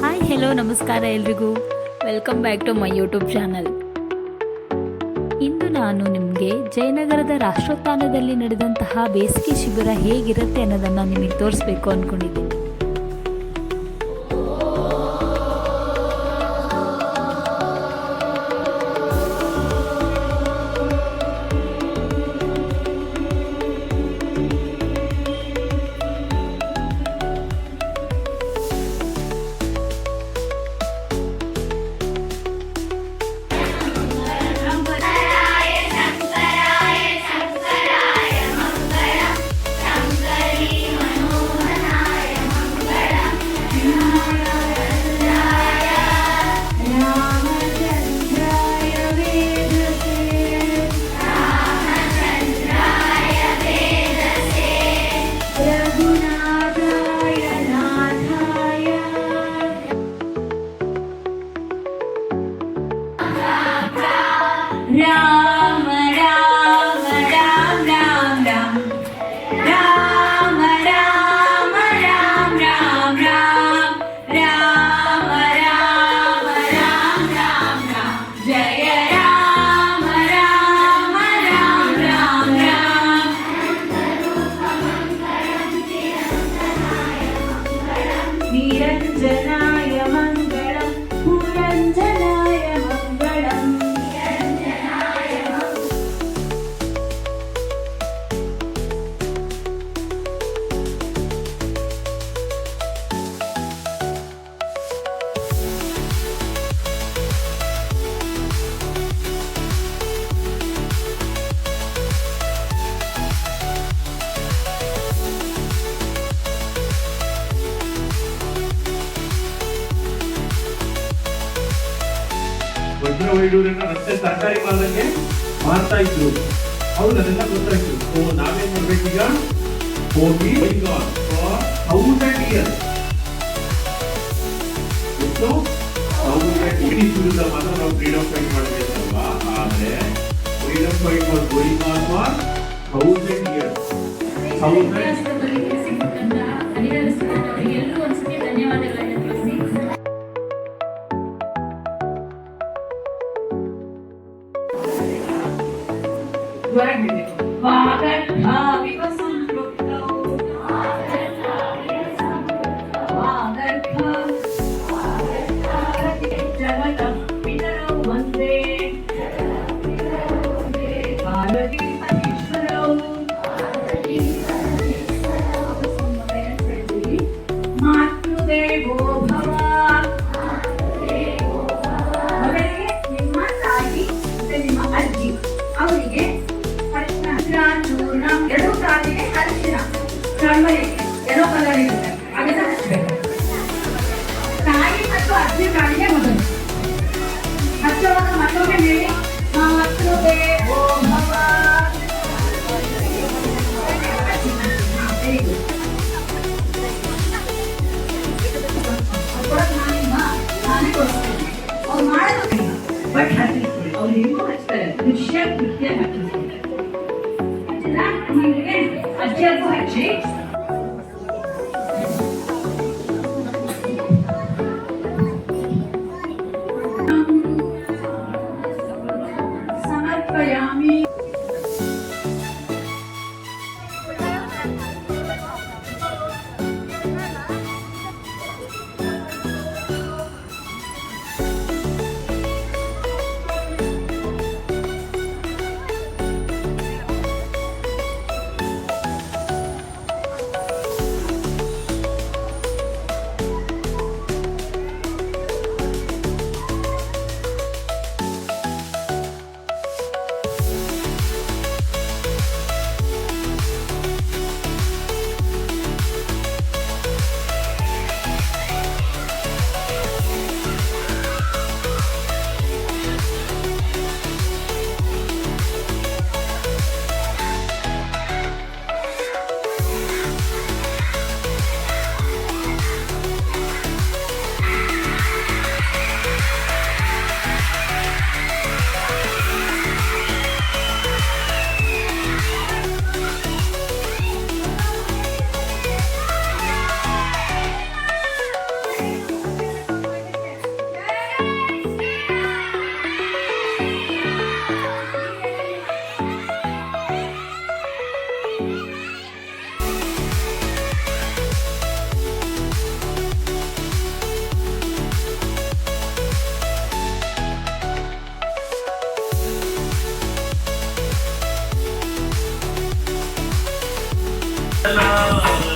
Hi hello ನಮಸ್ಕಾರ ಎಲ್ರಿಗೂ. Welcome back to my YouTube channel. ಇಂದು ನಾನು ನಿಮಗೆ ಜಯನಗರದ ರಾಷ್ಟ್ರೋದ್ಯಾನದಲ್ಲಿ ನಡೆದಂತಹ ಬೇಸಿಗೆ ಶಿಬಿರ ಹೇಗಿರುತ್ತೆ ಅನ್ನೋದನ್ನು ನಿಮಗೆ ತೋರಿಸ್ಬೇಕು ಅಂದ್ಕೊಂಡಿದ್ದೀನಿ. राम राम राम राम राम राम राम राम राम राम राम राम राम राम राम जय राम राम राम राम राम निरञ्जनाय मङ्गलं पुरञ्जनाय मङ्गलम्. ವಜ್ರವೈಡೂರಿನ ರಸ್ತೆ ಸರ್ಕಾರಿ ಮಾರ್ಗಕ್ಕೆ ಮಾಡ್ತಾ ಇದ್ರು. ಅವ್ರು ಅದೆಲ್ಲ ಗೊತ್ತಾಯ್ತು. ನಾವೇನ್ ಮಾಡ್ಬೇಕೀಗ? ಹೋಗಿ ಫಾರ್ 1000 ಇಯರ್ಸ್ ಎಷ್ಟು 1000 ವಿರುದ್ಧ ಮಾತ್ರ ನಾವು ಫ್ರೀಡಮ್ ಫೈಟ್ ಮಾಡಬೇಕಲ್ವಾ? ಆದ್ರೆ freedom fight was going on for 1000 years. 1000 ಏನೋ ಕಲರ್ ಇರುತ್ತೆ ಅದನ್ನ ಹಚ್ಚಬೇಕು. ತಾಯಿ ಮತ್ತು ಅಜ್ಜಿ ಕಾಲಿಗೆ ಮೊದಲು ಹಚ್ಚುವಾಗ ಮತ್ತೊಮ್ಮೆ ಹೇಳಿ ಮಾತೃದೇವೋ ಭವ. ನಾನೇ ಕೊಡ್ತೇನೆ. ಅವ್ರು ಮಾಡೋದು ಬಟ್ ಹಚ್ಚಿಸ್ಕೊಳ್ಳಿ. ಅವ್ರು ಹೆಂಗೂ ಹಚ್ತಾರೆ ದೃಶ್ಯ ಕೃತ್ಯ ಹಚ್ಚಿಸ್ತಾರೆ. ಅಜ್ಜಿಯರ್ಗೂ ಹಚ್ಚಿ ಸಮರ್ಪಯಾಮಿ. La